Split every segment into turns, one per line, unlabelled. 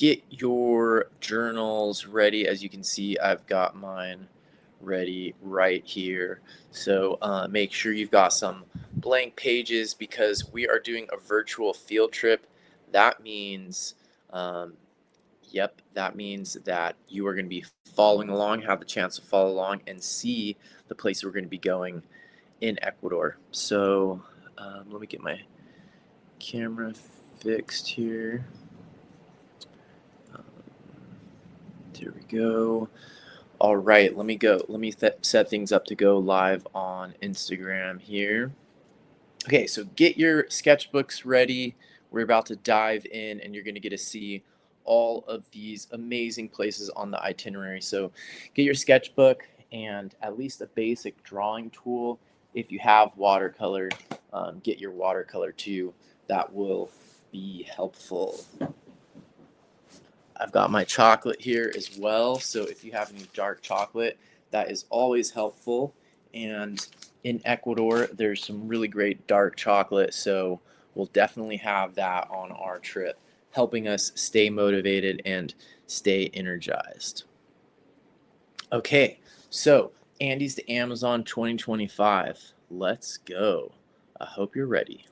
get your journals ready. As you can see, I've got mine ready right here. So make sure you've got some blank pages because we are doing a virtual field trip. That means, um, yep, that means that you are going to be following along, have the chance to follow along and see the place we're going to be going in Ecuador. So let me get my camera fixed here. There we go. All right, let me go. Let me set things up to go live on Instagram here. Okay, so get your sketchbooks ready. We're about to dive in, and you're going to get to see all of these amazing places on the itinerary. So get your sketchbook and at least a basic drawing tool. If you have watercolor, get your watercolor too. That will be helpful. I've got my chocolate here as well. So if you have any dark chocolate, that is always helpful. And in Ecuador, there's some really great dark chocolate. So we'll definitely have that on our trip, helping us stay motivated and stay energized. Okay, so Andes to Amazon 2025. Let's go. I hope you're ready.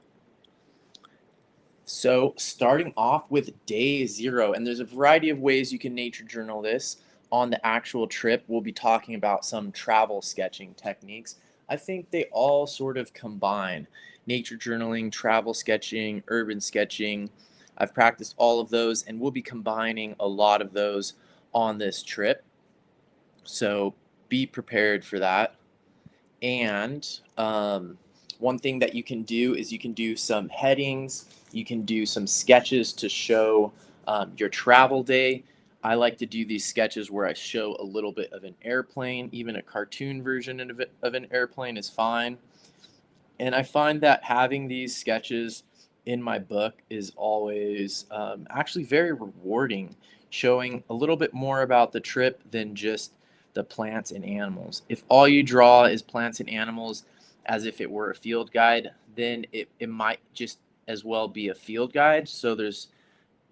So, starting off with day 0, and there's a variety of ways you can nature journal this. On the actual trip, we'll be talking about some travel sketching techniques. I think they all sort of combine nature journaling, travel sketching, urban sketching. I've practiced all of those, and we'll be combining a lot of those on this trip. So, be prepared for that. And one thing that you can do is you can do some headings, you can do some sketches to show your travel day. I like to do these sketches where I show a little bit of an airplane. Even a cartoon version of an airplane is fine. And I find that having these sketches in my book is always actually very rewarding, showing a little bit more about the trip than just the plants and animals. If all you draw is plants and animals as if it were a field guide, then it might just as well be a field guide. So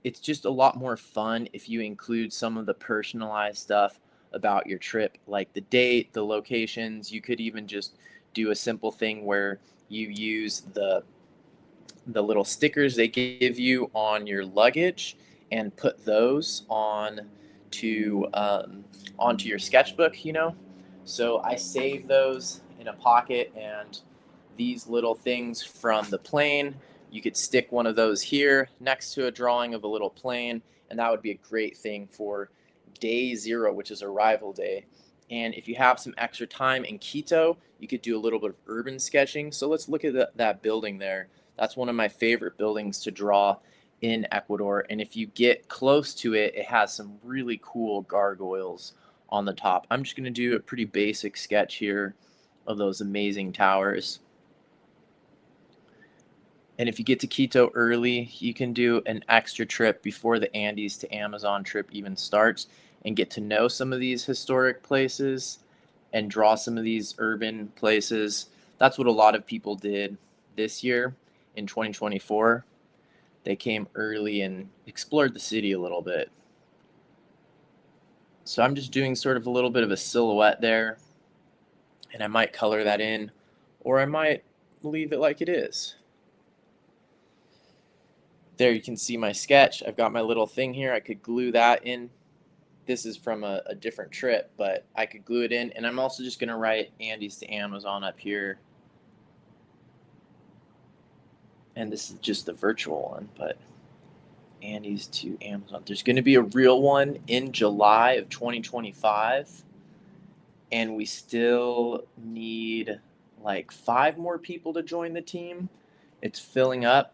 it's just a lot more fun if you include some of the personalized stuff about your trip, like the date, the locations. You could even just do a simple thing where you use the little stickers they give you on your luggage and put those on to onto your sketchbook, So I save those in a pocket, and these little things from the plane, you could stick one of those here next to a drawing of a little plane, and that would be a great thing for day 0, which is arrival day. And if you have some extra time in Quito, you could do a little bit of urban sketching. So let's look at that building there. That's one of my favorite buildings to draw in Ecuador. And if you get close to it, it has some really cool gargoyles on the top. I'm just going to do a pretty basic sketch here of those amazing towers. And if you get to Quito early, you can do an extra trip before the Andes to Amazon trip even starts and get to know some of these historic places and draw some of these urban places. That's what a lot of people did this year in 2024. They came early and explored the city a little bit. So I'm just doing sort of a little bit of a silhouette there, and I might color that in, or I might leave it like it is. There you can see my sketch. I've got my little thing here. I could glue that in. This is from a different trip, but I could glue it in. And I'm also just going to write Andes to Amazon up here. And this is just the virtual one, but Andes to Amazon. There's going to be a real one in July of 2025. And we still need like 5 more people to join the team. It's filling up.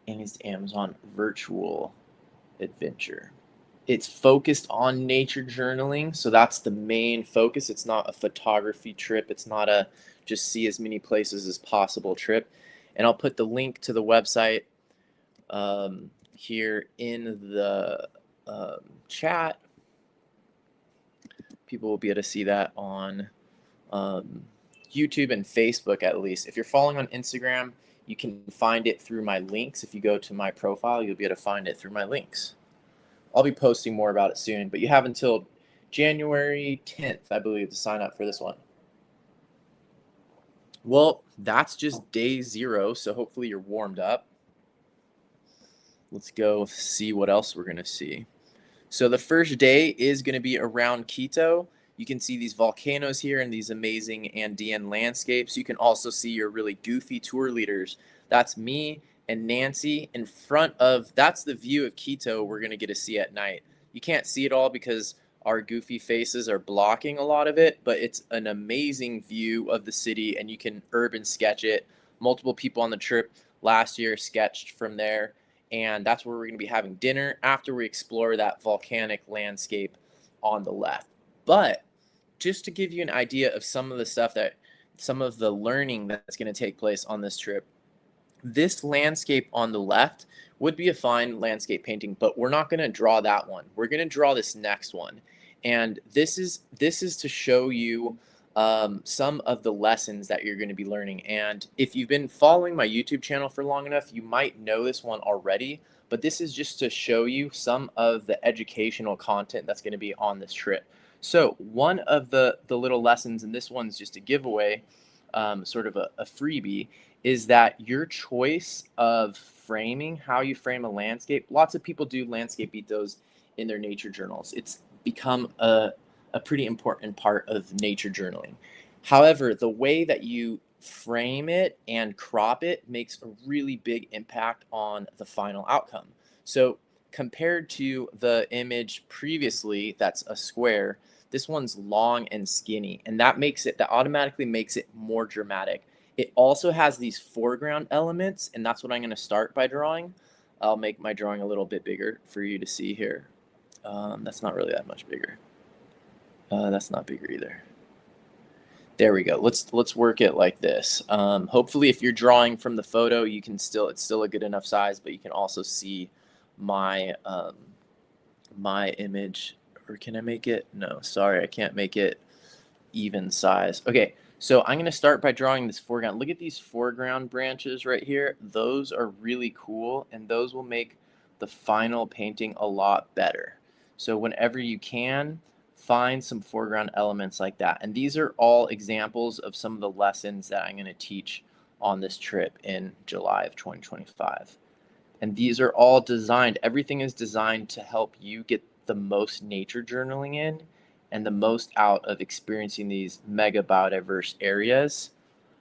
Andes to Amazon virtual adventure. It's focused on nature journaling, so that's the main focus. It's not a photography trip. It's not a just see as many places as possible trip. And I'll put the link to the website here in the chat. People will be able to see that on YouTube and Facebook at least. If you're following on Instagram, you can find it through my links. If you go to my profile, you'll be able to find it through my links. I'll be posting more about it soon, but you have until January 10th, I believe, to sign up for this one. Well, that's just day 0, so hopefully you're warmed up. Let's go see what else we're going to see. So the first day is going to be around Quito. You can see these volcanoes here and these amazing Andean landscapes. You can also see your really goofy tour leaders. That's me and Nancy in front of, that's the view of Quito we're going to get to see at night. You can't see it all because our goofy faces are blocking a lot of it, but it's an amazing view of the city and you can urban sketch it. Multiple people on the trip last year sketched from there, and that's where we're going to be having dinner after we explore that volcanic landscape on the left. But just to give you an idea of some of the stuff that, some of the learning that's going to take place on this trip, this landscape on the left would be a fine landscape painting, but we're not going to draw that one. We're going to draw this next one. And this is to show you some of the lessons that you're going to be learning. And if you've been following my YouTube channel for long enough, you might know this one already, but this is just to show you some of the educational content that's going to be on this trip. So one of the little lessons, and this one's just a giveaway, sort of a freebie, is that your choice of framing, how you frame a landscape, lots of people do landscape ethos in their nature journals. It's become a pretty important part of nature journaling. However, the way that you frame it and crop it makes a really big impact on the final outcome. So compared to the image previously, that's a square, this one's long and skinny, and that automatically makes it more dramatic. It also has these foreground elements, and that's what I'm going to start by drawing. I'll make my drawing a little bit bigger for you to see here. That's not really that much bigger. That's not bigger either. There we go. Let's work it like this. Hopefully, if you're drawing from the photo, you can it's still a good enough size, but you can also see my my image. Or can I make it? No, sorry, I can't make it even size. Okay, so I'm going to start by drawing this foreground. Look at these foreground branches right here. Those are really cool, and those will make the final painting a lot better. So whenever you can, find some foreground elements like that. And these are all examples of some of the lessons that I'm going to teach on this trip in July of 2025. And these are all designed, everything is designed to help you get the most nature journaling in and the most out of experiencing these mega biodiverse areas.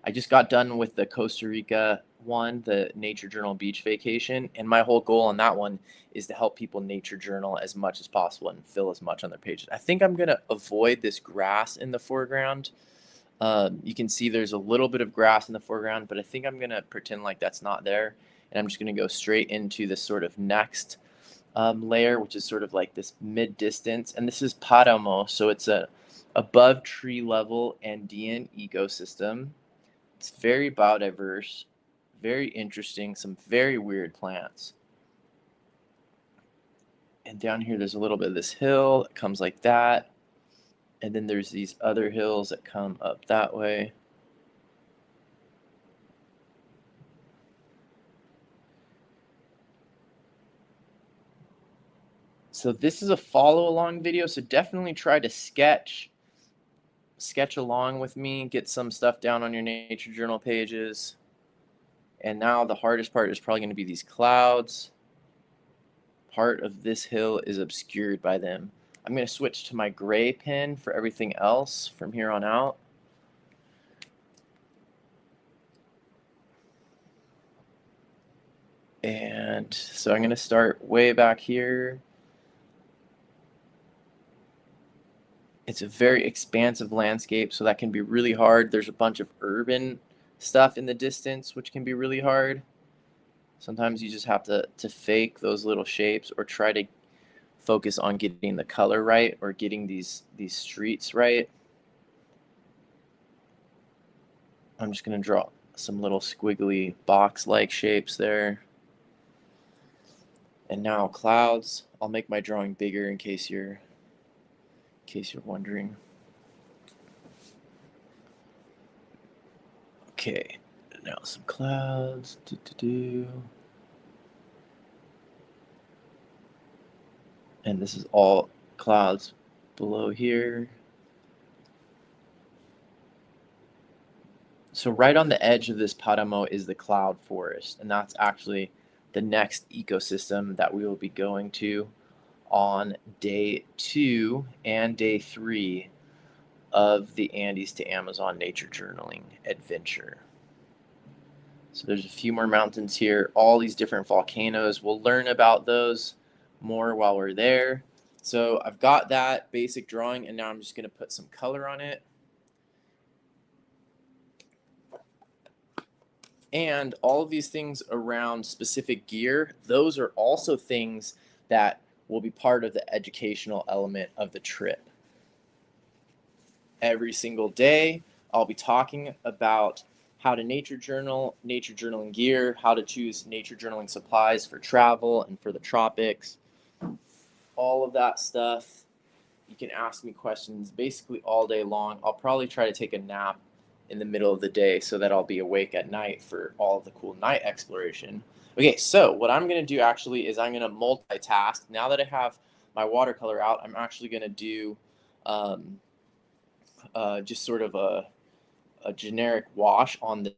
I just got done with the Costa Rica one, the Nature Journal Beach Vacation, and my whole goal on that one is to help people nature journal as much as possible and fill as much on their pages. I think I'm going to avoid this grass in the foreground. You can see there's a little bit of grass in the foreground, but I think I'm going to pretend like that's not there. And I'm just going to go straight into this sort of next layer, which is sort of like this mid-distance. And this is Paramo, so it's a above tree level Andean ecosystem. It's very biodiverse, very interesting, some very weird plants. And down here, there's a little bit of this hill that comes like that. And then there's these other hills that come up that way. So this is a follow along video, so definitely try to sketch along with me, get some stuff down on your nature journal pages. And now the hardest part is probably going to be these clouds. Part of this hill is obscured by them. I'm going to switch to my gray pen for everything else from here on out. And so I'm going to start way back here. It's a very expansive landscape, so that can be really hard. There's a bunch of urban stuff in the distance, which can be really hard. Sometimes you just have to fake those little shapes or try to focus on getting the color right or getting these streets right. I'm just going to draw some little squiggly box-like shapes there. And now clouds. I'll make my drawing bigger in case you're wondering. Okay, now some clouds. And this is all clouds below here. So right on the edge of this Paramo is the cloud forest, and that's actually the next ecosystem that we will be going to on day 2 and day 3 of the Andes to Amazon nature journaling adventure. So there's a few more mountains here, all these different volcanoes. We'll learn about those more while we're there. So I've got that basic drawing, and now I'm just going to put some color on it. And all of these things around specific gear, those are also things that will be part of the educational element of the trip. Every single day, I'll be talking about how to nature journal, nature journaling gear, how to choose nature journaling supplies for travel and for the tropics, all of that stuff. You can ask me questions basically all day long. I'll probably try to take a nap in the middle of the day so that I'll be awake at night for all of the cool night exploration. Okay, so what I'm going to do actually is I'm going to multitask. Now that I have my watercolor out, I'm actually going to do um, just sort of a generic wash on the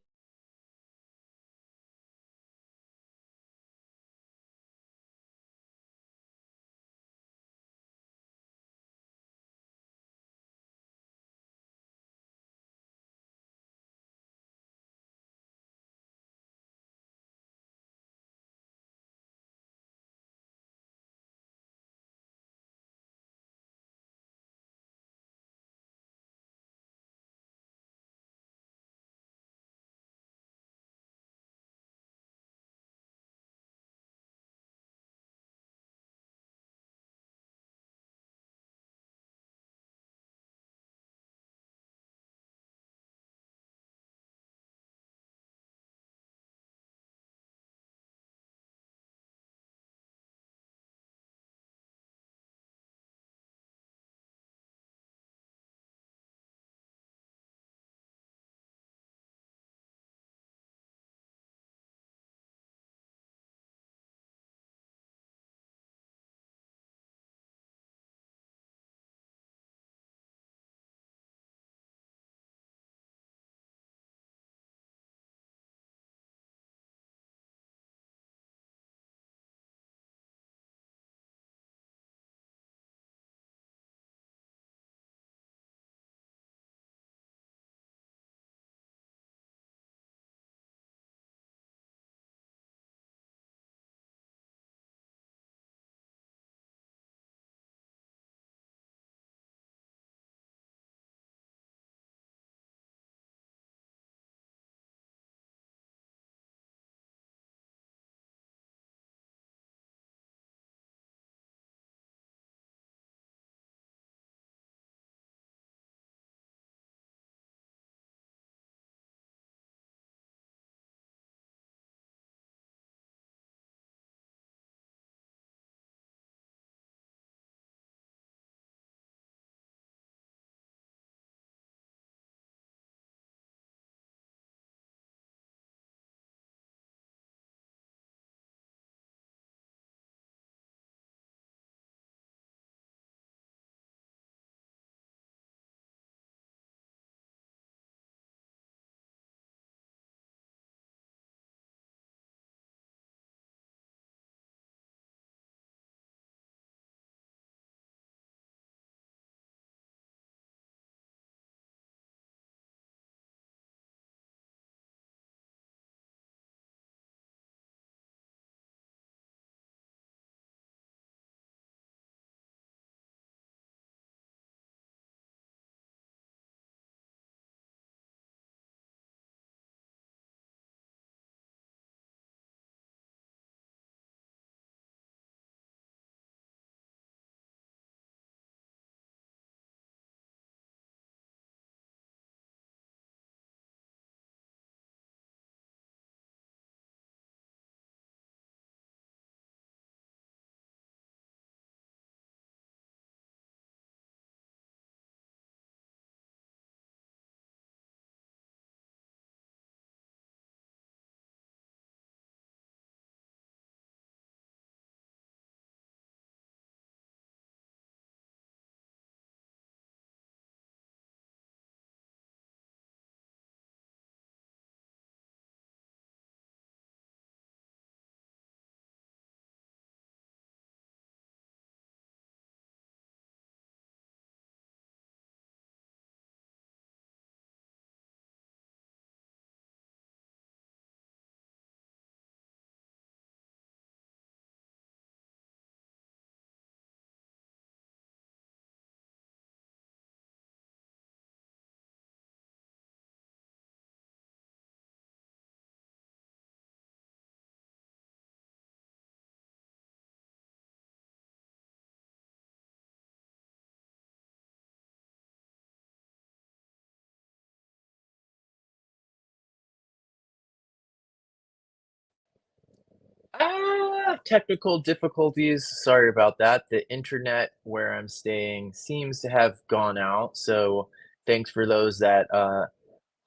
Technical difficulties. Sorry about that. The internet where I'm staying seems to have gone out. So thanks for those that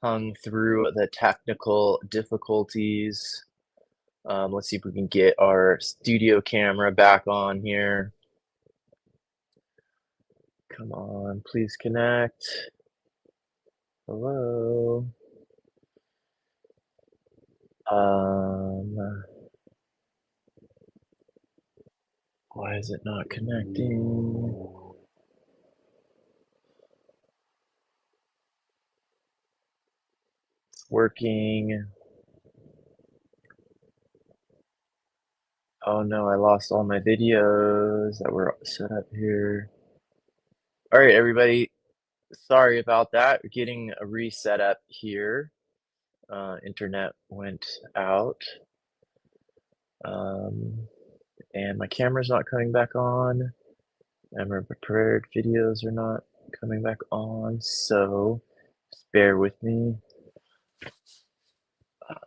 hung through the technical difficulties. Let's see if we can get our studio camera back on here. Come on, please connect. Hello. Um, why is it not connecting? It's working. Oh no, I lost all my videos that were set up here. All right, everybody. Sorry about that. We're getting a reset up here. Internet went out. Um, and my camera's not coming back on. And my prepared videos are not coming back on. So just bear with me. It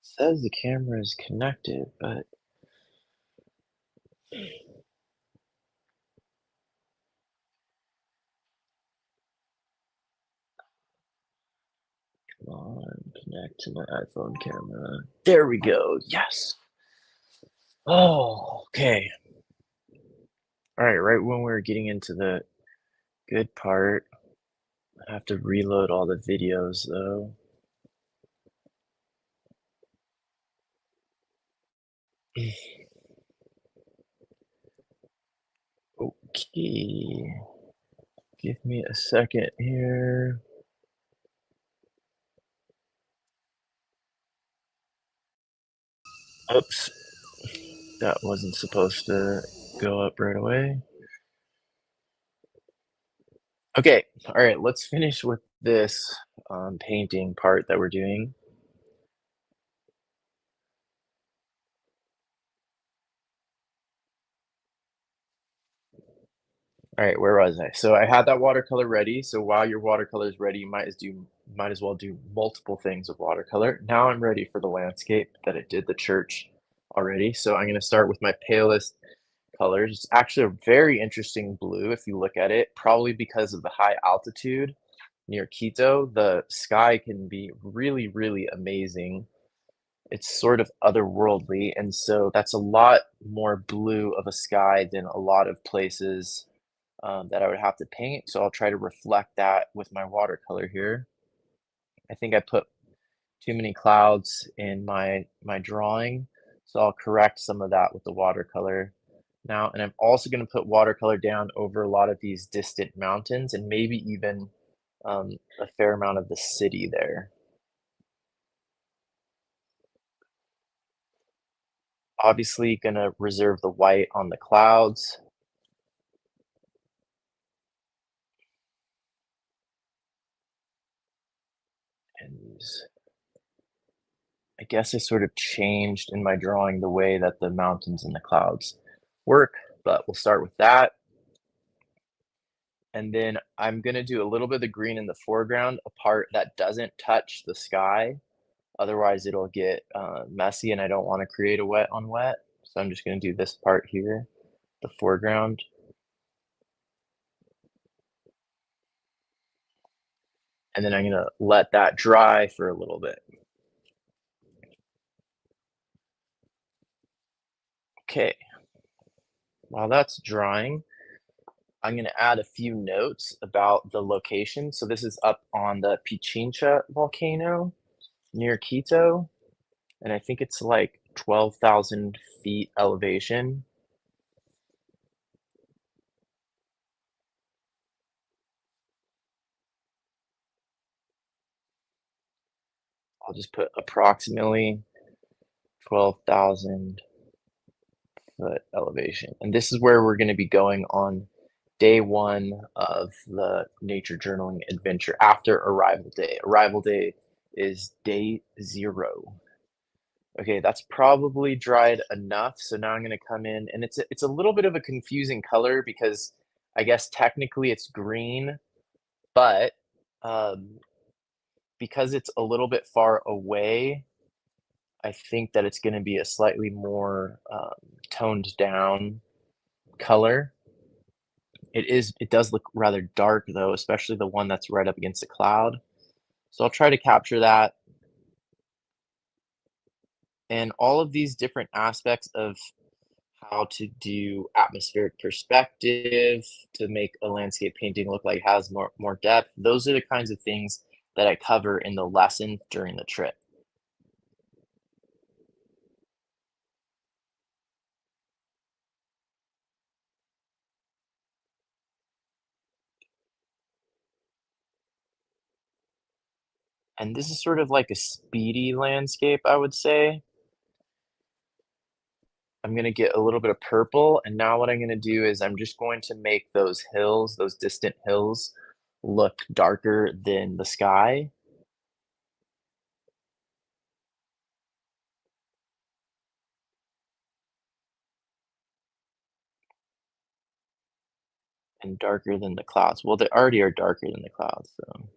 says the camera is connected, but come on, connect to my iPhone camera. There we go. Yes. Oh, okay. All right, right when we're getting into the good part, I have to reload all the videos though. Okay, give me a second here. Oops, that wasn't supposed to go up right away. Okay, all right, let's finish with this painting part that we're doing. All right, where was I? So I had that watercolor ready. So while your watercolor is ready, you might as well do multiple things with watercolor. Now I'm ready for the landscape that I did the church already. So I'm going to start with my palest colors. It's actually a very interesting blue if you look at it, probably because of the high altitude near Quito. The sky can be really, really amazing. It's sort of otherworldly, and so that's a lot more blue of a sky than a lot of places that I would have to paint. So I'll try to reflect that with my watercolor here. I think I put too many clouds in my drawing, so I'll correct some of that with the watercolor now. And I'm also going to put watercolor down over a lot of these distant mountains and maybe even a fair amount of the city there. Obviously, going to reserve the white on the clouds and these. I guess I sort of changed in my drawing the way that the mountains and the clouds work, but we'll start with that. And then I'm gonna do a little bit of green in the foreground, a part that doesn't touch the sky. Otherwise, it'll get messy, and I don't want to create a wet on wet. So I'm just gonna do this part here, the foreground, and then I'm gonna let that dry for a little bit. Okay, while that's drying, I'm gonna add a few notes about the location. So this is up on the Pichincha volcano near Quito, and I think it's like 12,000 feet elevation. I'll just put approximately 12,000 foot elevation. And this is where we're going to be going on day one of the nature journaling adventure after arrival day. Arrival day is day 0. Okay, that's probably dried enough. So now I'm going to come in, and it's a little bit of a confusing color because I guess technically it's green, but um, because it's a little bit far away, I think that it's gonna be a slightly more, toned down color. It does look rather dark though, especially the one that's right up against the cloud. So I'll try to capture that, and all of these different aspects of how to do atmospheric perspective to make a landscape painting look like it has more depth. Those are the kinds of things that I cover in the lesson during the trip. And this is sort of like a speedy landscape, I would say. I'm gonna get a little bit of purple, and now what I'm gonna do is I'm just going to make those hills, those distant hills, look darker than the sky and darker than the clouds. Well, they already are darker than the clouds, so.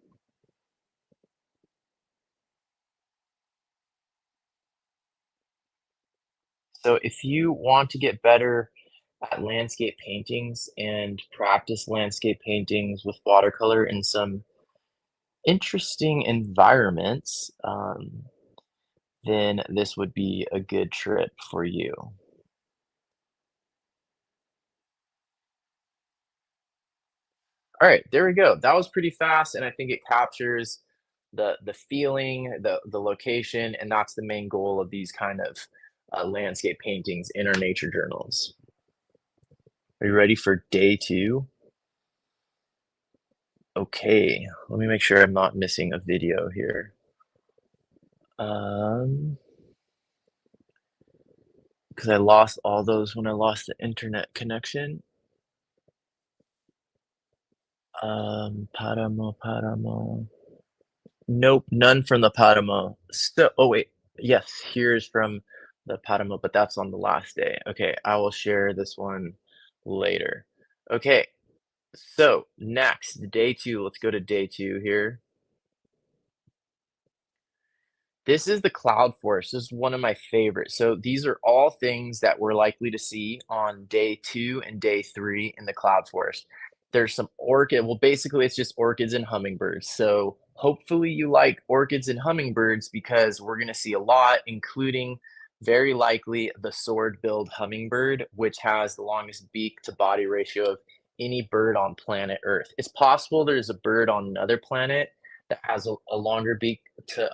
So if you want to get better at landscape paintings and practice landscape paintings with watercolor in some interesting environments, then this would be a good trip for you. All right, there we go. That was pretty fast, and I think it captures the feeling, the location, and that's the main goal of these kind of landscape paintings in our nature journals. Are you ready for day two? Okay, let me make sure I'm not missing a video here. Because I lost all those when I lost the internet connection. Paramo, Paramo. Nope, none from the Paramo. So, oh wait, yes, here's from the Paramo, but that's on the last day. Okay, I will share this one later. Okay, so next, day two. Let's go to day two here. This is the cloud forest. This is one of my favorites. So these are all things that we're likely to see on day two and day three in the cloud forest. There's some orchid. Well, basically, it's just orchids and hummingbirds. So hopefully, you like orchids and hummingbirds because we're going to see a lot, including very likely the sword-billed hummingbird, which has the longest beak to body ratio of any bird on planet Earth. It's possible there's a bird on another planet that has a longer beak to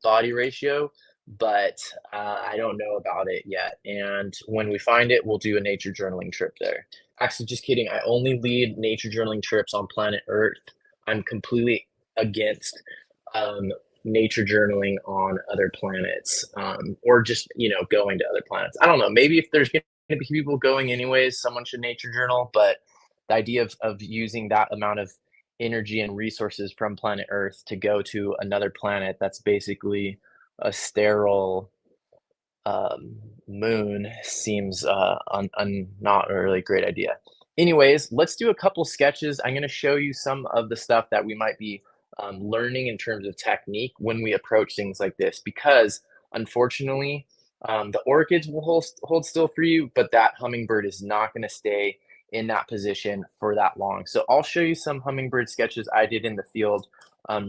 body ratio, but I don't know about it yet. And when we find it, we'll do a nature journaling trip there. Actually, just kidding. I only lead nature journaling trips on planet Earth. I'm completely against um, nature journaling on other planets, or just going to other planets. I don't know. Maybe if there's going to be people going anyways, someone should nature journal. But the idea of using that amount of energy and resources from planet Earth to go to another planet that's basically a sterile um, moon seems not a really great idea. Anyways, let's do a couple sketches. I'm going to show you some of the stuff that we might be learning in terms of technique when we approach things like this, because unfortunately, the orchids will hold still for you, but that hummingbird is not going to stay in that position for that long. So I'll show you some hummingbird sketches I did in the field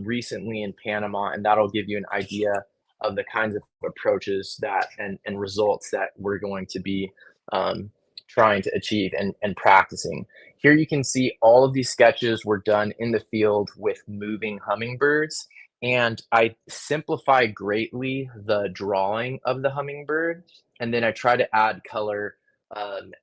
recently in Panama, and that'll give you an idea of the kinds of approaches that and results that we're going to be um, trying to achieve and practicing. Here you can see all of these sketches were done in the field with moving hummingbirds, and I simplify greatly the drawing of the hummingbird, and then I try to add color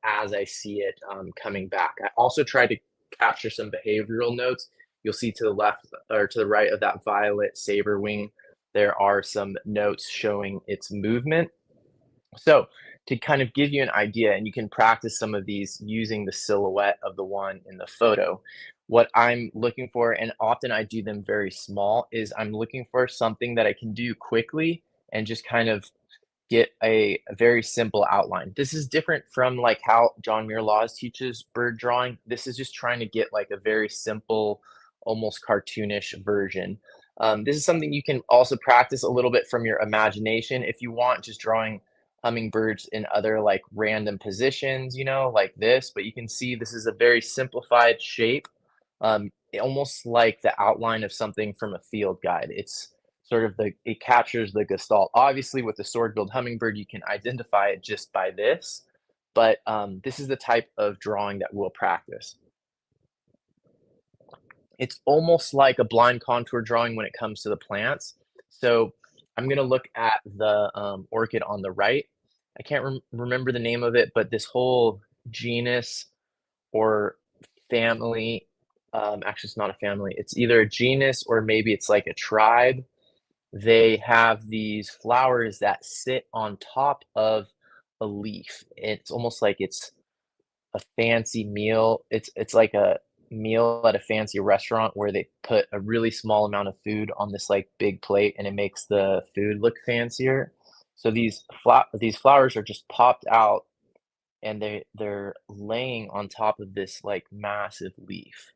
as I see it coming back. I also try to capture some behavioral notes. You'll see to the left or to the right of that violet saber wing, there are some notes showing its movement. So to kind of give you an idea, and you can practice some of these using the silhouette of the one in the photo. What I'm looking for, and often I do them very small, is I'm looking for something that I can do quickly and just kind of get a very simple outline. This is different from like how John Muir Laws teaches bird drawing. This is just trying to get like a very simple, almost cartoonish version. This is something you can also practice a little bit from your imagination if you want, just drawing hummingbirds in other like random positions, like this. But you can see this is a very simplified shape, almost like the outline of something from a field guide. It's sort of it captures the gestalt. Obviously, with the sword-billed hummingbird, you can identify it just by this, but this is the type of drawing that we'll practice. It's almost like a blind contour drawing when it comes to the plants. So I'm gonna look at the orchid on the right. I can't remember the name of it, but this whole genus or family, actually, it's not a family. It's either a genus or maybe it's like a tribe. They have these flowers that sit on top of a leaf. It's almost like it's a fancy meal. It's like a meal at a fancy restaurant where they put a really small amount of food on this, like, big plate, and it makes the food look fancier. So these flowers are just popped out, and they're laying on top of this, like, massive leaf.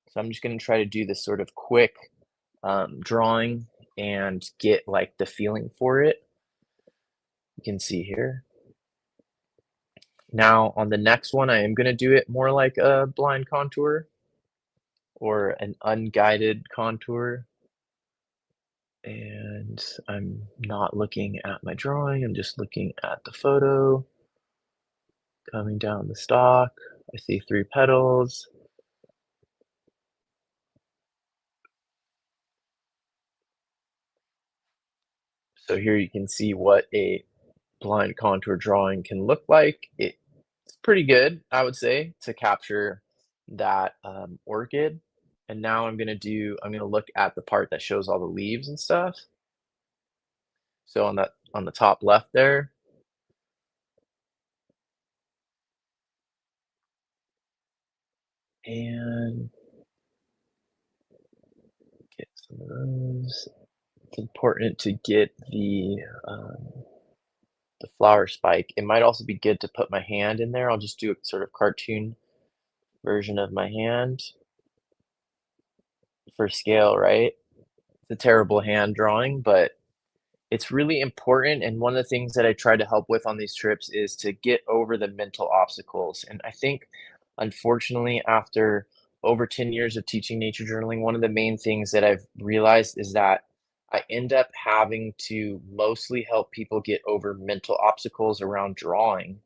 So I'm just gonna try to do this sort of quick, drawing and get, like, the feeling for it. You can see here. Now, on the next one, I am gonna do it more like a blind contour or an unguided contour, and I'm not looking at my drawing, I'm just looking at the photo, coming down the stalk. I see 3 petals. So here you can see what a blind contour drawing can look like. It's pretty good, I would say, to capture that, orchid. And now I'm gonna look at the part that shows all the leaves and stuff. So on the top left there, and get some of those. It's important to get the flower spike. It might also be good to put my hand in there. I'll just do a sort of cartoon version of my hand for scale, right? It's a terrible hand drawing, but it's really important, and one of the things that I try to help with on these trips is to get over the mental obstacles, and I think, unfortunately, after over 10 years of teaching nature journaling, one of the main things that I've realized is that I end up having to mostly help people get over mental obstacles around drawing,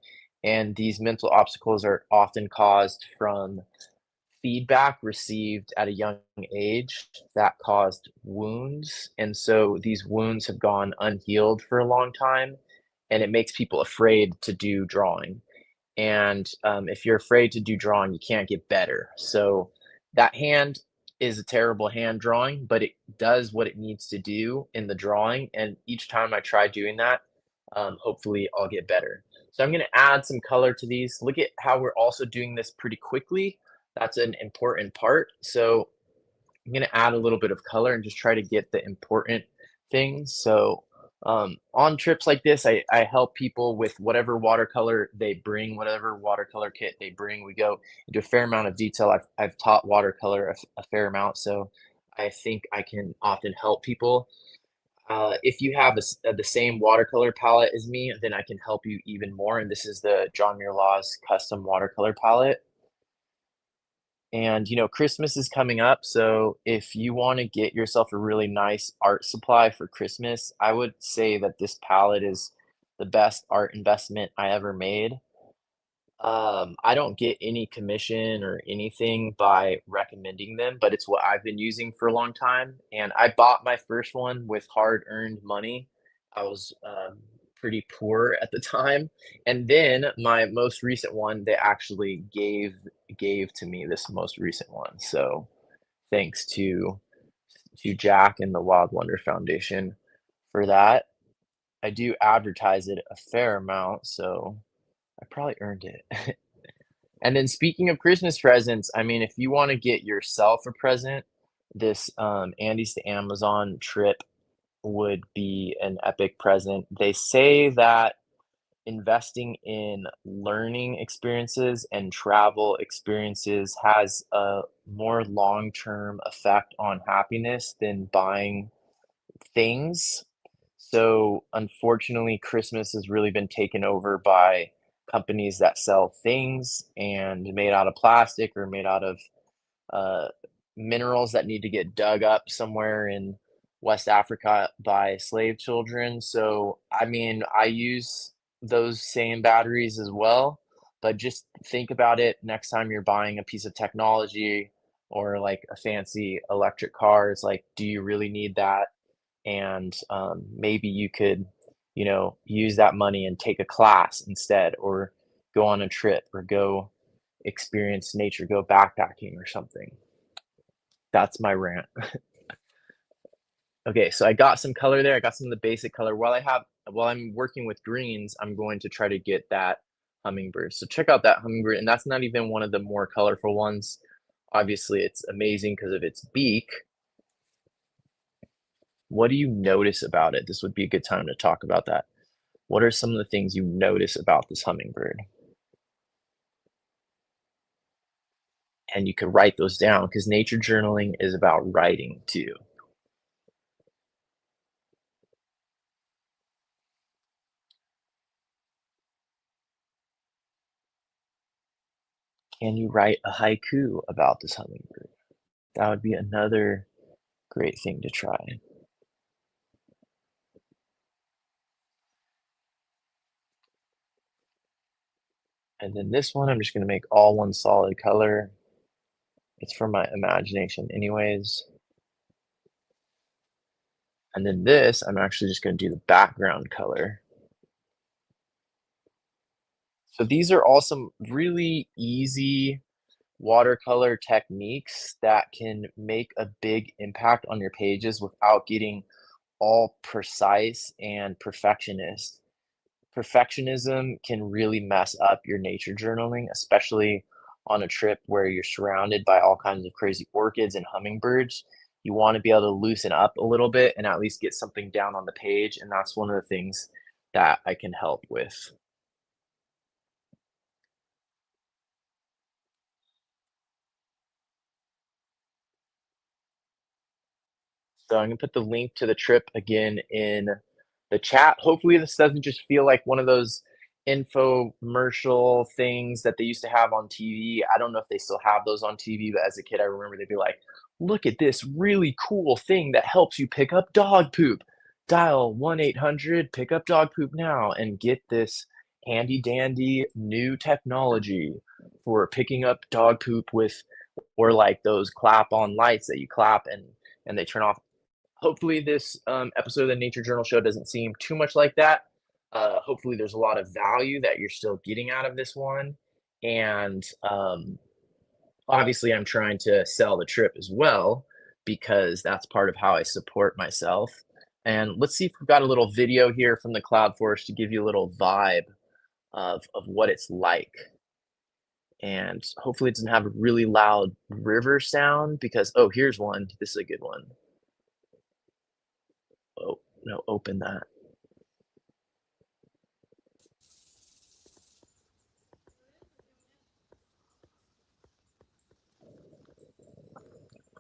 and these mental obstacles are often caused from feedback received at a young age that caused wounds, and so these wounds have gone unhealed for a long time, and it makes people afraid to do drawing. And if you're afraid to do drawing, you can't get better. So that hand is a terrible hand drawing, but it does what it needs to do in the drawing. And each time I try doing that, hopefully I'll get better. So I'm going to add some color to these. Look at how we're also doing this pretty quickly. That's an important part. So I'm going to add a little bit of color and just try to get the important things. So on trips like this, I help people with whatever watercolor they bring, whatever watercolor kit they bring. We go into a fair amount of detail. I've taught watercolor a fair amount, so I think I can often help people. If you have the same watercolor palette as me, then I can help you even more. And this is the John Muir Laws custom watercolor palette. And, Christmas is coming up, so if you wanna get yourself a really nice art supply for Christmas, I would say that this palette is the best art investment I ever made. I don't get any commission or anything by recommending them, but it's what I've been using for a long time, and I bought my first one with hard-earned money. I was, pretty poor at the time, and then my most recent one, they actually gave to me this most recent one, so thanks to Jack and the Wild Wonder Foundation for that. I do advertise it a fair amount, so I probably earned it. And then speaking of Christmas presents, I mean, if you wanna get yourself a present, this, Andes to Amazon trip would be an epic present. They say that investing in learning experiences and travel experiences has a more long-term effect on happiness than buying things. So, unfortunately, Christmas has really been taken over by companies that sell things and made out of plastic or made out of uh, minerals that need to get dug up somewhere in West Africa by slave children. So, I mean, I use those same batteries as well, but just think about it next time you're buying a piece of technology or like a fancy electric car. It's like, do you really need that? And maybe you could, use that money and take a class instead, or go on a trip, or go experience nature, go backpacking or something. That's my rant. Okay, so I got some color there. I got some of the basic color. While I'm working with greens, I'm going to try to get that hummingbird. So check out that hummingbird, and that's not even one of the more colorful ones. Obviously, it's amazing because of its beak. What do you notice about it? This would be a good time to talk about that. What are some of the things you notice about this hummingbird? And you could write those down because nature journaling is about writing too. Can you write a haiku about this hummingbird? That would be another great thing to try. And then this one, I'm just going to make all one solid color. It's from my imagination, anyways. And then this, I'm actually just going to do the background color. So these are all some really easy watercolor techniques that can make a big impact on your pages without getting all precise and perfectionist. Perfectionism can really mess up your nature journaling, especially on a trip where you're surrounded by all kinds of crazy orchids and hummingbirds. You want to be able to loosen up a little bit and at least get something down on the page. And that's one of the things that I can help with. So I'm gonna put the link to the trip again in the chat. Hopefully, this doesn't just feel like one of those infomercial things that they used to have on TV. I don't know if they still have those on TV, but as a kid, I remember they'd be like, "Look at this really cool thing that helps you pick up dog poop. Dial 1-800 pick up dog poop now and get this handy dandy new technology for picking up dog poop with," or like those clap on lights that you clap and they turn off. Hopefully this episode of the Nature Journal Show doesn't seem too much like that. Hopefully there's a lot of value that you're still getting out of this one. And obviously I'm trying to sell the trip as well because that's part of how I support myself. And let's see if we've got a little video here from the Cloud Forest to give you a little vibe of what it's like. And hopefully it doesn't have a really loud river sound because, oh, here's one. This is a good one. Oh, no, open that.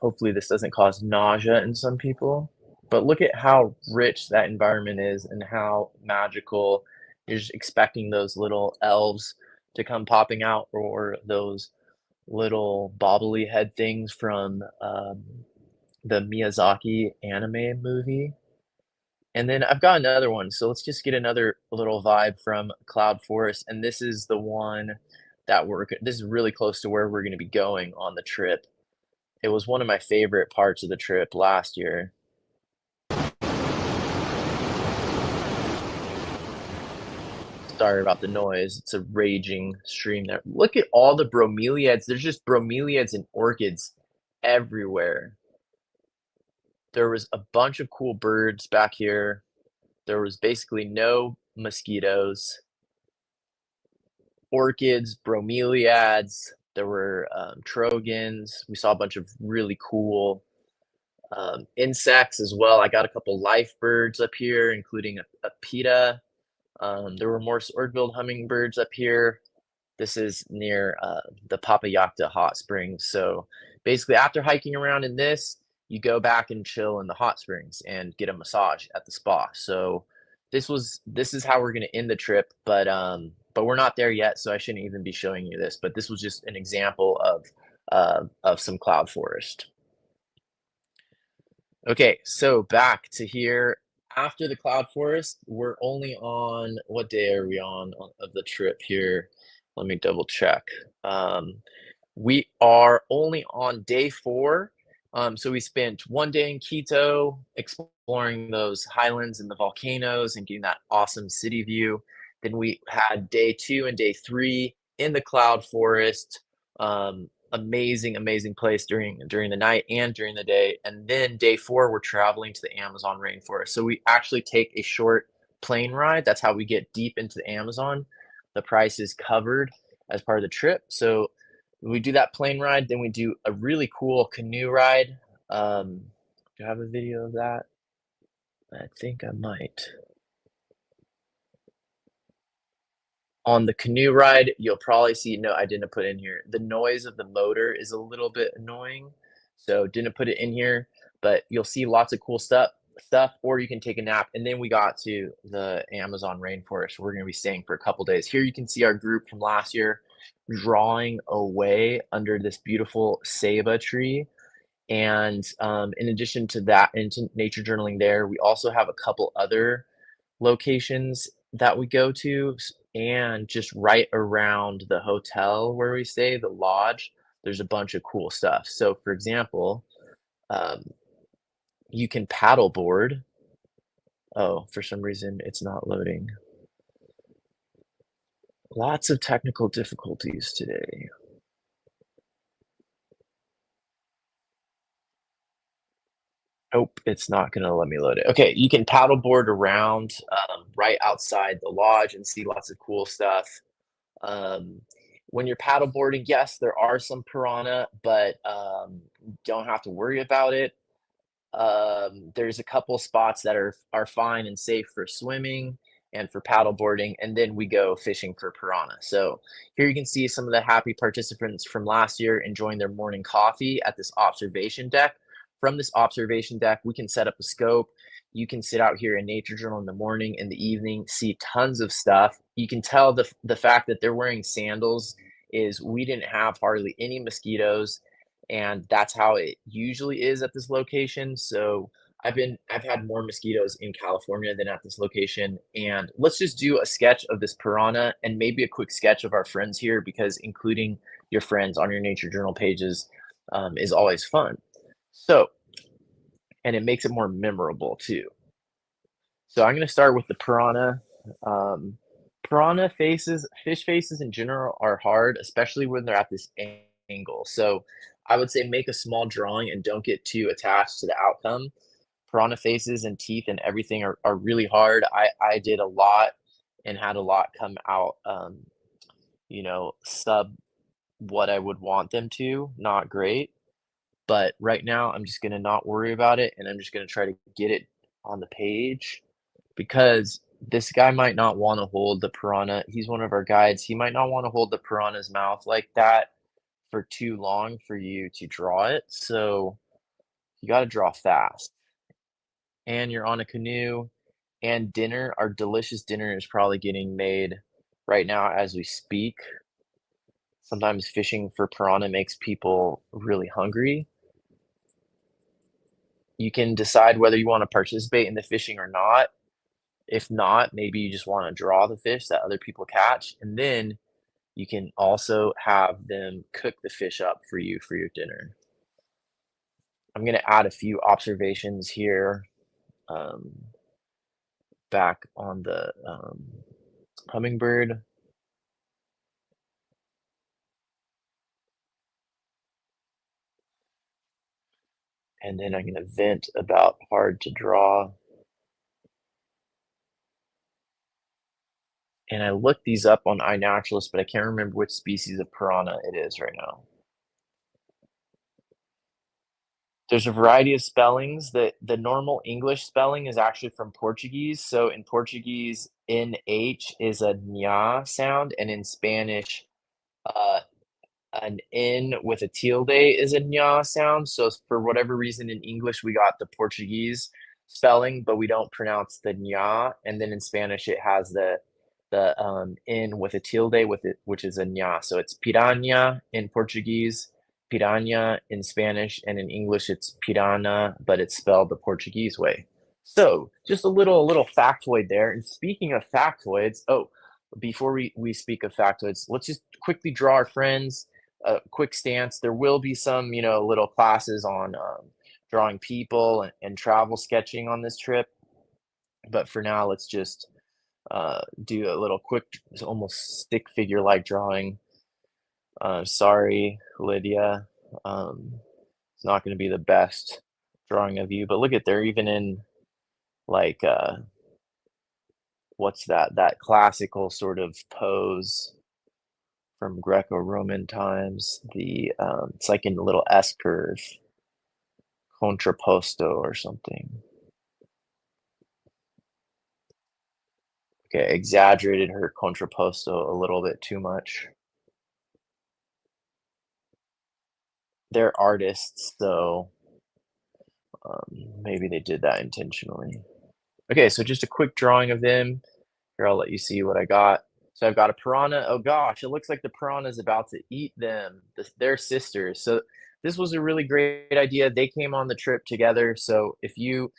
Hopefully this doesn't cause nausea in some people. But look at how rich that environment is and how magical. You're just expecting those little elves to come popping out, or those little bobbly head things from the Miyazaki anime movie. And then I've got another one. So let's just get another little vibe from Cloud Forest. And this is the one that this is really close to where we're going to be going on the trip. It was one of my favorite parts of the trip last year. Sorry about the noise. It's a raging stream there. Look at all the bromeliads. There's just bromeliads and orchids everywhere. There was a bunch of cool birds back here. There was basically no mosquitoes, orchids, bromeliads. There were trogons. We saw a bunch of really cool insects as well. I got a couple life birds up here, including a pita. There were more sword-billed hummingbirds up here. This is near the Papayacta hot springs. So basically, after hiking around in this, you go back and chill in the hot springs and get a massage at the spa. So this is how we're gonna end the trip, but we're not there yet, so I shouldn't even be showing you this. But this was just an example of some cloud forest. Okay, so back to here. After the cloud forest, we're only on what day are we on of the trip here? Let me double check. Um, we are only on day 4. So we spent 1 day in Quito exploring those highlands and the volcanoes and getting that awesome city view. Then we had day 2 and day 3 in the cloud forest. Amazing, amazing place during the night and during the day. And then day 4, we're traveling to the Amazon rainforest. So we actually take a short plane ride. That's how we get deep into the Amazon. The price is covered as part of the trip. So we do that plane ride, then we do a really cool canoe ride. Do I have a video of that? I think I might. On the canoe ride, you'll probably see no, I didn't put in here. The noise of the motor is a little bit annoying, so didn't put it in here, but you'll see lots of cool stuff, or you can take a nap. And then we got to the Amazon rainforest. We're gonna be staying for a couple days. Here you can see our group from last year drawing away under this beautiful ceiba tree. And in addition to that, into nature journaling there, we also have a couple other locations that we go to, and just right around the hotel where we stay, the lodge, there's a bunch of cool stuff. So, for example, um, you can paddleboard. Oh, for some reason, it's not loading. Lots of technical difficulties today. Nope, it's not gonna let me load it. Okay, you can paddleboard around, right outside the lodge and see lots of cool stuff. Um, when you're paddleboarding, yes, there are some piranha, but don't have to worry about it. There's a couple spots that are fine and safe for swimming and for paddleboarding, and then we go fishing for piranha. So here you can see some of the happy participants from last year enjoying their morning coffee at this observation deck. From this observation deck, we can set up a scope. You can sit out here in nature journal in the morning, in the evening, see tons of stuff. You can tell the fact that they're wearing sandals is we didn't have hardly any mosquitoes, and that's how it usually is at this location. So I've had more mosquitoes in California than at this location. And let's just do a sketch of this piranha and maybe a quick sketch of our friends here, because including your friends on your nature journal pages is always fun. So, and it makes it more memorable too. So I'm going to start with the piranha. Um, Piranha faces, fish faces in general are hard, especially when they're at this angle. So I would say make a small drawing and don't get too attached to the outcome. Piranha faces and teeth and everything are really hard. I did a lot and had a lot come out, sub what I would want them to. Not great. But right now, I'm just going to not worry about it, and I'm just going to try to get it on the page, because this guy might not wanna hold the piranha. He's one of our guides. He might not wanna hold the piranha's mouth like that for too long for you to draw it, so you gotta draw fast. And you're on a canoe, and dinner, our delicious dinner is probably getting made right now as we speak. Sometimes fishing for piranha makes people really hungry. You can decide whether you wanna participate in the fishing or not. If not, maybe you just wanna draw the fish that other people catch, and then you can also have them cook the fish up for you for your dinner. I'm gonna add a few observations here, um, back on the, hummingbird, and then I'm gonna vent about hard to draw. And I looked these up on iNaturalist, but I can't remember which species of piranha it is right now. There's a variety of spellings. The normal English spelling is actually from Portuguese. So in Portuguese, NH is a ñ sound, and in Spanish, uh, an N with a tilde is a ñ sound. So for whatever reason in English, we got the Portuguese spelling, but we don't pronounce the ñ. And then in Spanish, it has the N with a tilde with it, which is a ñ. So it's piranha in Portuguese, piranha in Spanish, and in English it's piranha, but it's spelled the Portuguese way. So just a little factoid there. And speaking of factoids, oh, before we speak of factoids, let's just quickly draw our friends a quick stance. There will be some, little classes on drawing people and travel sketching on this trip. But for now, let's just do a little quick, almost stick figure like drawing. Sorry, Lydia. It's not going to be the best drawing of you, but look at they're even in like what's that? That classical sort of pose from Greco-Roman times. The it's like in a little S curve, contrapposto or something. Okay, exaggerated her contrapposto a little bit too much. They're artists, so maybe they did that intentionally. Okay, so just a quick drawing of them. Here, I'll let you see what I got. So I've got a piranha. Oh gosh, it looks like the piranha is about to eat them. They're sisters. So this was a really great idea. They came on the trip together. So if you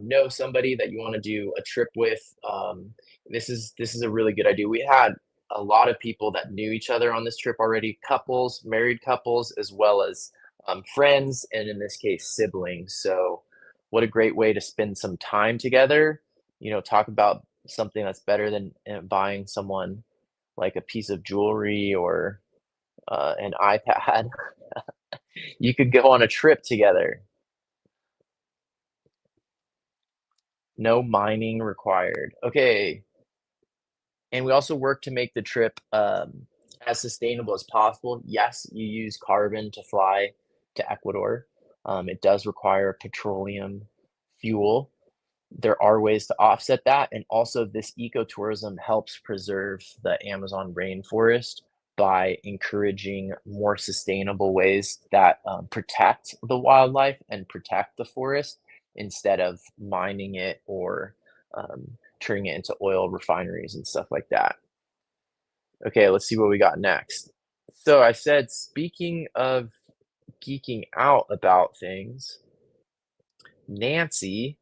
know somebody that you want to do a trip with, this is a really good idea. We had a lot of people that knew each other on this trip already, couples, married couples, as well as friends, and in this case, siblings. So what a great way to spend some time together. Talk about something that's better than buying someone like a piece of jewelry or an iPad. You could go on a trip together. No mining required. Okay. And we also work to make the trip as sustainable as possible. Yes, you use carbon to fly to Ecuador. It does require petroleum fuel. There are ways to offset that, and also this ecotourism helps preserve the Amazon rainforest by encouraging more sustainable ways that protect the wildlife and protect the forest instead of mining it or turning it into oil refineries and stuff like that. Okay, let's see what we got next. So I said, speaking of geeking out about things, Nancy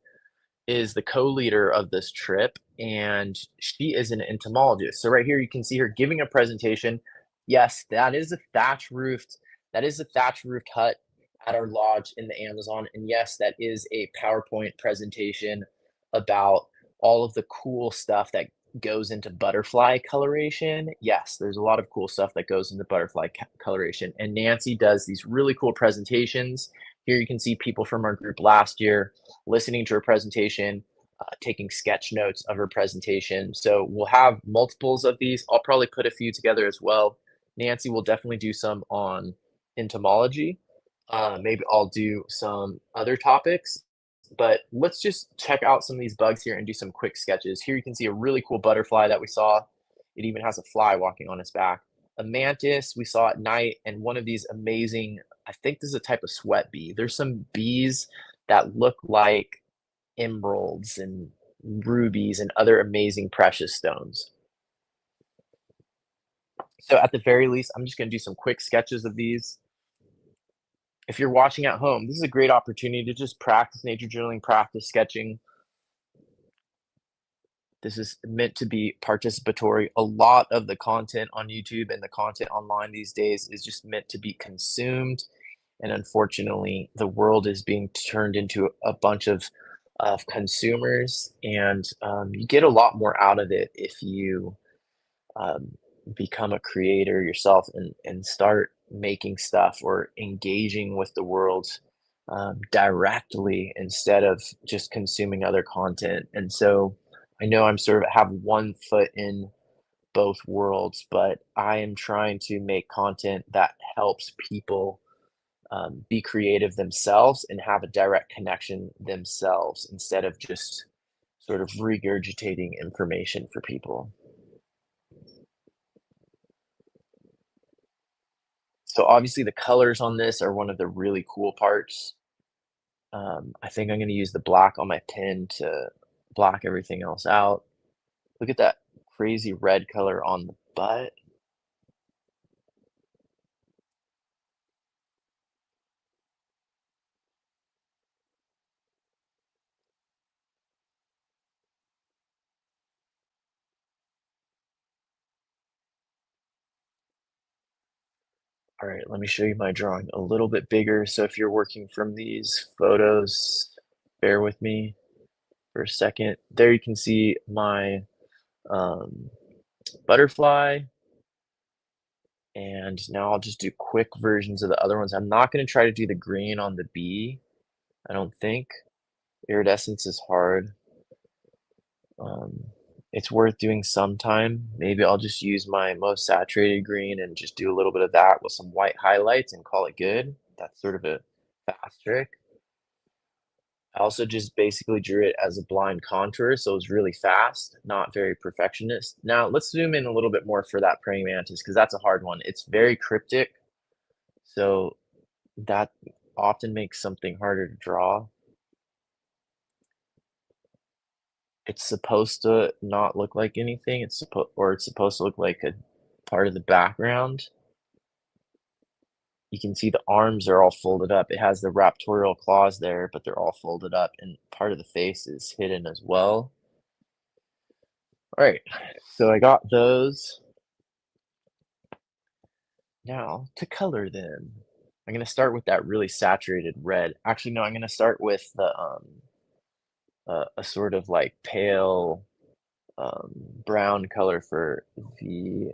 is the co-leader of this trip, and she is an entomologist. So right here, you can see her giving a presentation. Yes, that is a thatch roofed hut at our lodge in the Amazon. And yes, that is a PowerPoint presentation about all of the cool stuff that goes into butterfly coloration. Yes, there's a lot of cool stuff that goes into butterfly coloration. And Nancy does these really cool presentations. Here you can see people from our group last year listening to her presentation, taking sketch notes of her presentation. So we'll have multiples of these. I'll probably put a few together as well. Nancy will definitely do some on entomology. Maybe I'll do some other topics, but let's just check out some of these bugs here and do some quick sketches. Here you can see a really cool butterfly that we saw. It even has a fly walking on its back. A mantis we saw at night, and one of these amazing, I think this is a type of sweat bee. There's some bees that look like emeralds and rubies and other amazing precious stones. So at the very least, I'm just going to do some quick sketches of these. If you're watching at home, this is a great opportunity to just practice nature journaling, practice sketching. This is meant to be participatory. A lot of the content on YouTube and the content online these days is just meant to be consumed. And unfortunately, the world is being turned into a bunch of consumers, and you get a lot more out of it if you um, become a creator yourself and start making stuff or engaging with the world directly instead of just consuming other content. And so I know I'm sort of have one foot in both worlds, but I am trying to make content that helps people be creative themselves and have a direct connection themselves instead of just sort of regurgitating information for people. So obviously the colors on this are one of the really cool parts. I think I'm going to use the black on my pin to block everything else out. Look at that crazy red color on the butt. All right, let me show you my drawing a little bit bigger. So if you're working from these photos, bear with me for a second. There you can see my um, butterfly. And now I'll just do quick versions of the other ones. I'm not going to try to do the green on the bee, I don't think. Iridescence is hard. Um, it's worth doing sometime. Maybe I'll just use my most saturated green and just do a little bit of that with some white highlights and call it good. That's sort of a fast trick. I also just basically drew it as a blind contour, so it was really fast, not very perfectionist. Now let's zoom in a little bit more for that praying mantis because that's a hard one. It's very cryptic, so that often makes something harder to draw. It's supposed to not look like anything. It's supposed to look like a part of the background. You can see the arms are all folded up. It has the raptorial claws there, but they're all folded up, and part of the face is hidden as well. All right, so I got those. Now to color them. I'm gonna start with that really saturated red. Actually, no, I'm gonna start with a sort of like pale brown color for the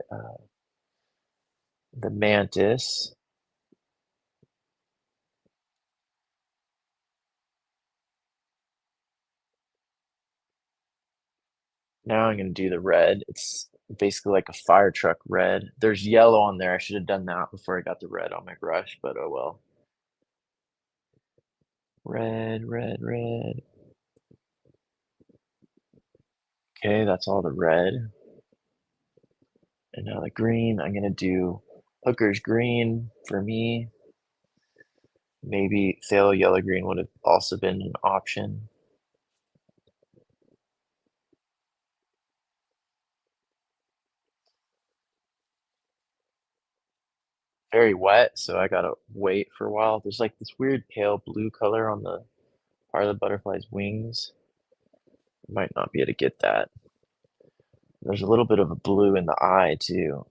mantis. Now I'm gonna do the red. It's basically like a fire truck red. There's yellow on there. I should have done that before I got the red on my brush, but oh well. Red, red, red. Okay, that's all the red. And now the green, I'm gonna do Hooker's green for me. Maybe phthalo yellow green would have also been an option. Very wet, so I gotta wait for a while. There's like this weird pale blue color on the part of the butterfly's wings. Might not be able to get that. There's a little bit of a blue in the eye too.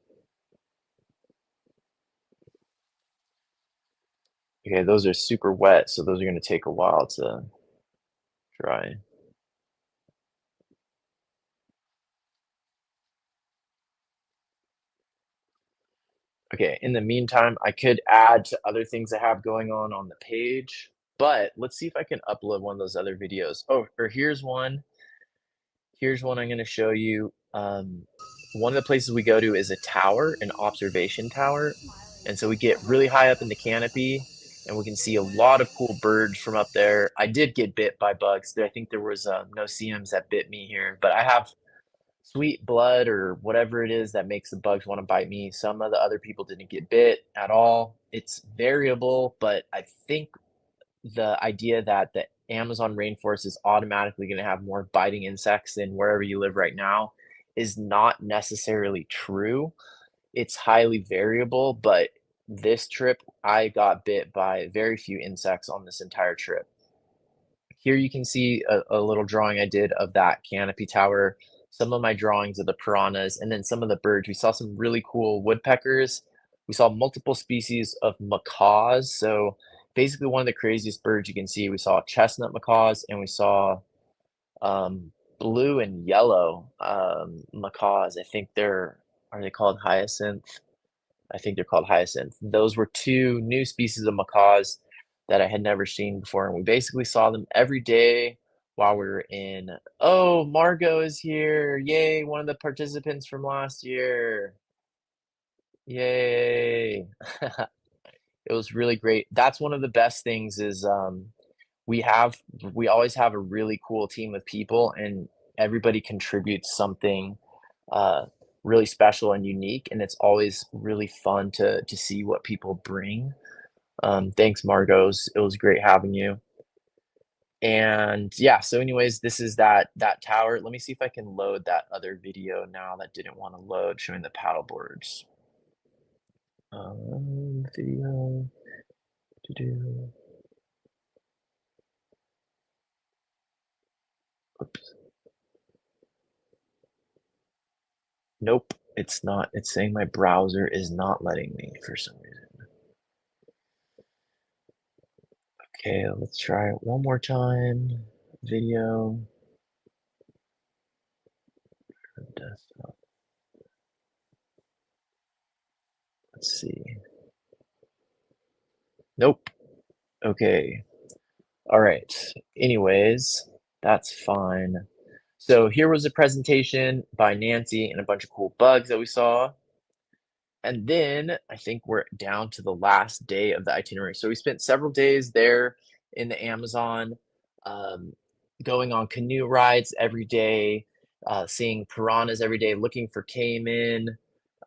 Okay, those are super wet, so those are gonna take a while to dry. Okay, in the meantime, I could add to other things I have going on the page, but let's see if I can upload one of those other videos. Oh, or here's one. Here's one I'm gonna show you. One of the places we go to is a tower, an observation tower, and so we get really high up in the canopy, and we can see a lot of cool birds from up there. I did get bit by bugs. I think there was no CMs that bit me here, but I have sweet blood or whatever it is that makes the bugs want to bite me. Some of the other people didn't get bit at all. It's variable, but I think the idea that the Amazon rainforest is automatically going to have more biting insects than wherever you live right now is not necessarily true. It's highly variable, but this trip I got bit by very few insects on this entire trip. Here you can see a little drawing I did of that canopy tower, some of my drawings of the piranhas, and then some of the birds. We saw some really cool woodpeckers. We saw multiple species of macaws. So basically one of the craziest birds you can see. We saw chestnut macaws and we saw blue and yellow macaws. I think are they called hyacinth? I think they're called hyacinth. Those were two new species of macaws that I had never seen before, and we basically saw them every day while we were in. Oh, Margot is here! Yay! One of the participants from last year. Yay! It was really great. That's one of the best things is, we have we always have a really cool team of people, and everybody contributes something, uh, really special and unique, and it's always really fun to see what people bring. Thanks, Margos. It was great having you. And yeah, so anyways, this is that tower. Let me see if I can load that other video now that didn't want to load showing the paddle boards. Video. Do. Oops. Nope, it's not. It's saying my browser is not letting me for some reason. Okay, let's try it one more time. Video. Desktop. Let's see. Nope. Okay. All right. Anyways, that's fine. So here was a presentation by Nancy and a bunch of cool bugs that we saw. And then I think we're down to the last day of the itinerary. So we spent several days there in the Amazon, um, going on canoe rides every day, seeing piranhas every day, looking for caiman,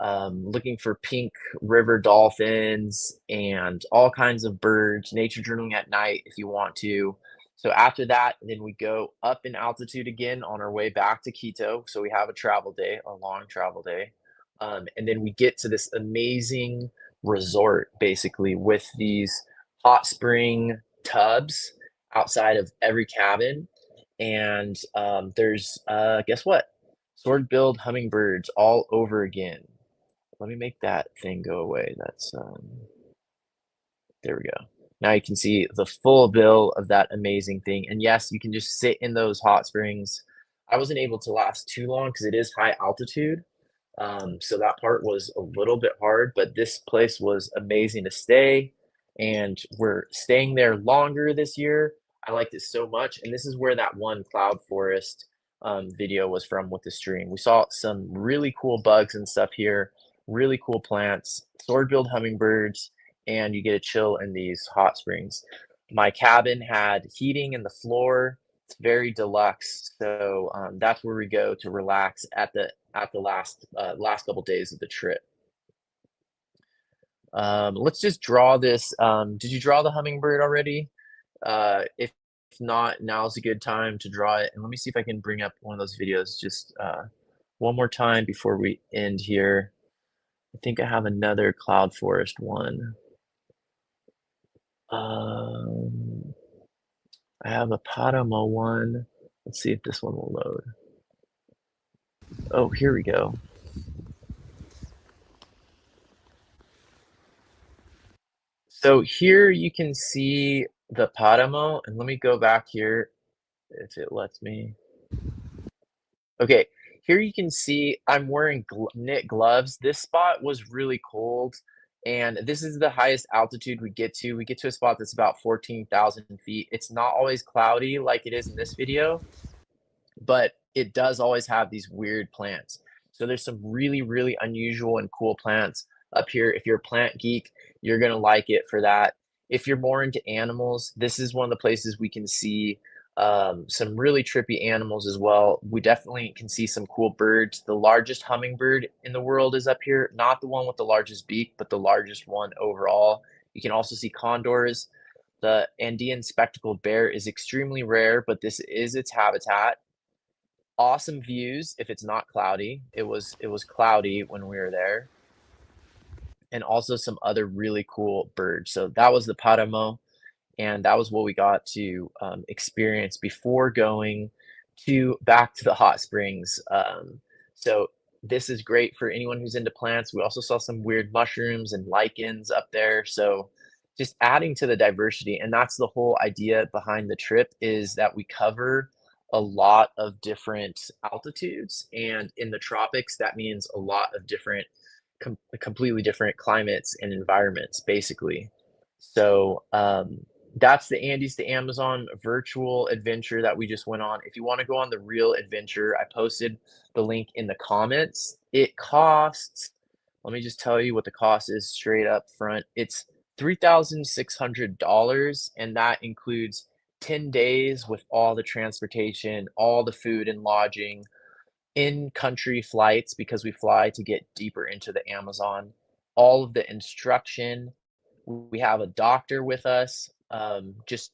looking for pink river dolphins, and all kinds of birds, nature journaling at night if you want to. So after that, then we go up in altitude again on our way back to Quito. So we have a travel day, a long travel day. And then we get to this amazing resort basically with these hot spring tubs outside of every cabin. And there's, guess what? Sword-billed hummingbirds all over again. Let me make that thing go away. That's, there we go. Now you can see the full bill of that amazing thing. And yes, you can just sit in those hot springs. I wasn't able to last too long because it is high altitude, so that part was a little bit hard, but this place was amazing to stay, and we're staying there longer this year. I liked it so much, and this is where that one cloud forest video was from with the stream. We saw some really cool bugs and stuff here, really cool plants, sword-billed hummingbirds, and you get a chill in these hot springs. My cabin had heating in the floor. It's very deluxe, so that's where we go to relax at the last couple days of the trip. Let's just draw this. Did you draw the hummingbird already? If not, now's a good time to draw it. And let me see if I can bring up one of those videos just one more time before we end here. I think I have another cloud forest one. Um, I have a Padamo one. Let's see if this one will load. Oh, here we go. So here you can see the Padamo, and let me go back here if it lets me. Okay, here you can see I'm wearing knit gloves. This spot was really cold, and this is the highest altitude we get to. We get to a spot that's about 14,000 feet. It's not always cloudy like it is in this video, but it does always have these weird plants. So there's some really, really unusual and cool plants up here. If you're a plant geek, you're gonna like it for that. If you're more into animals, this is one of the places we can see some really trippy animals as well. We definitely can see some cool birds. The largest hummingbird in the world is up here, not the one with the largest beak, but the largest one overall. You can also see condors. The Andean spectacled bear is extremely rare, but this is its habitat. Awesome views if it's not cloudy. It was cloudy when we were there, and also some other really cool birds. So that was the Paramo, and that was what we got to experience before going to back to the hot springs. So this is great for anyone who's into plants. We also saw some weird mushrooms and lichens up there. So just adding to the diversity, and that's the whole idea behind the trip is that we cover a lot of different altitudes, and in the tropics that means a lot of different completely different climates and environments basically. So that's the Andes to Amazon virtual adventure that we just went on. If you want to go on the real adventure, I posted the link in the comments. It costs, let me just tell you what the cost is straight up front. It's $3,600, and that includes 10 days with all the transportation, all the food and lodging, in-country flights because we fly to get deeper into the Amazon, all of the instruction. We have a doctor with us, just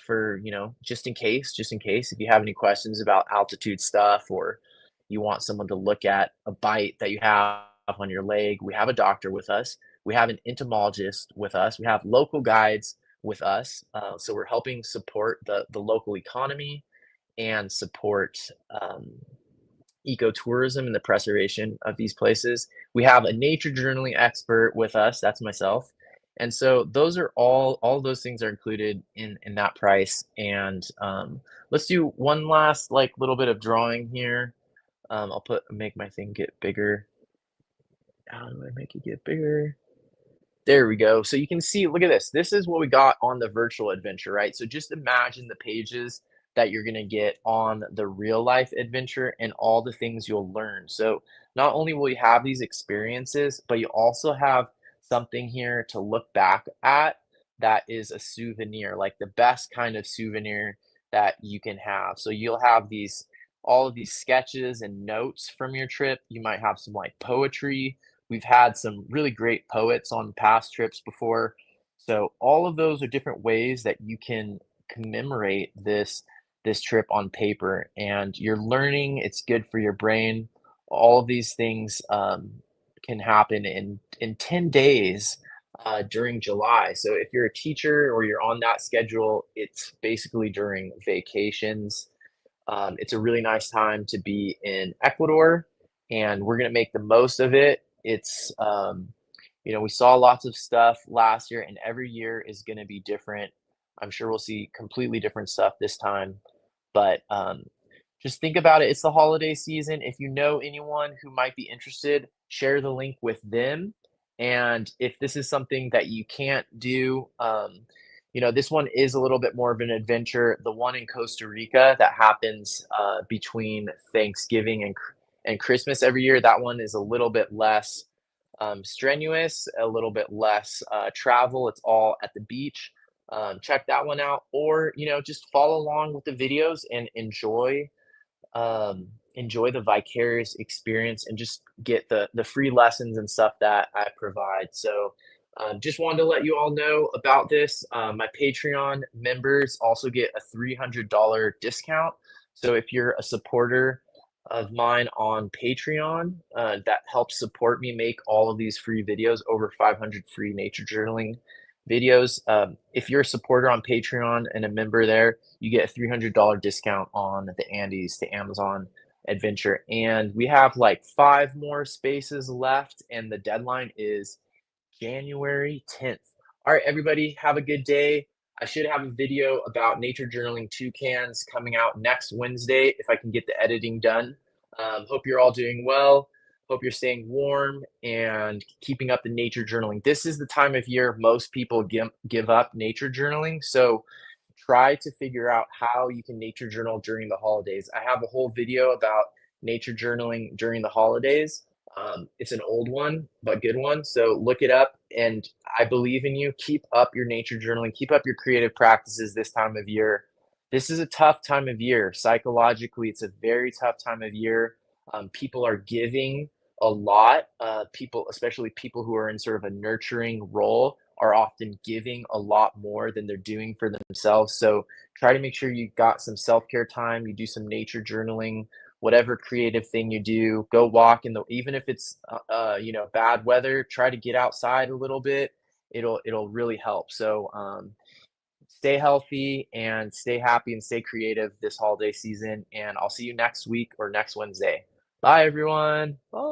for, just in case if you have any questions about altitude stuff or you want someone to look at a bite that you have on your leg, we have a doctor with us. We have an entomologist with us. We have local guides with us. So we're helping support the local economy and support um, ecotourism and the preservation of these places. We have a nature journaling expert with us, that's myself. And so those are all of those things are included in that price. And let's do one last like little bit of drawing here. I'll make my thing get bigger. How do I make it get bigger? There we go. So you can see, look at this. This is what we got on the virtual adventure, right? So just imagine the pages that you're going to get on the real life adventure and all the things you'll learn. So not only will you have these experiences, but you also have something here to look back at that is a souvenir, like the best kind of souvenir that you can have. So you'll have all of these sketches and notes from your trip. You might have some like poetry. We've had some really great poets on past trips before. So all of those are different ways that you can commemorate this trip on paper, and you're learning. It's good for your brain. All of these things can happen in 10 days during July. So if you're a teacher or you're on that schedule, it's basically during vacations. It's a really nice time to be in Ecuador, and we're gonna make the most of it. We saw lots of stuff last year, and every year is gonna be different. I'm sure we'll see completely different stuff this time, but just think about it. It's the holiday season. If you know anyone who might be interested, share the link with them. And if this is something that you can't do, this one is a little bit more of an adventure. The one in Costa Rica that happens between Thanksgiving and Christmas every year, that one is a little bit less strenuous, a little bit less travel. It's all at the beach. Check that one out, or just follow along with the videos and enjoy the vicarious experience and just get the free lessons and stuff that I provide. So just wanted to let you all know about this. My Patreon members also get a $300 discount. So if you're a supporter of mine on Patreon, that helps support me make all of these free videos, over 500 free nature journaling videos. If you're a supporter on Patreon and a member there, you get a $300 discount on the Andes to Amazon adventure. And we have like 5 more spaces left, and the deadline is January 10th. All right, everybody, have a good day. I should have a video about nature journaling toucans coming out next Wednesday if I can get the editing done. Hope you're all doing well. Hope you're staying warm and keeping up the nature journaling. This is the time of year most people give up nature journaling. So try to figure out how you can nature journal during the holidays. I have a whole video about nature journaling during the holidays. It's an old one, but good one. So look it up, and I believe in you. Keep up your nature journaling. Keep up your creative practices this time of year. This is a tough time of year. Psychologically, it's a very tough time of year. People are giving a lot. People, especially people who are in sort of a nurturing role, are often giving a lot more than they're doing for themselves. So try to make sure you got some self-care time. You do some nature journaling, whatever creative thing you do. Go walk even if it's bad weather. Try to get outside a little bit. It'll really help. So stay healthy and stay happy and stay creative this holiday season. And I'll see you next week or next Wednesday. Bye, everyone. Bye.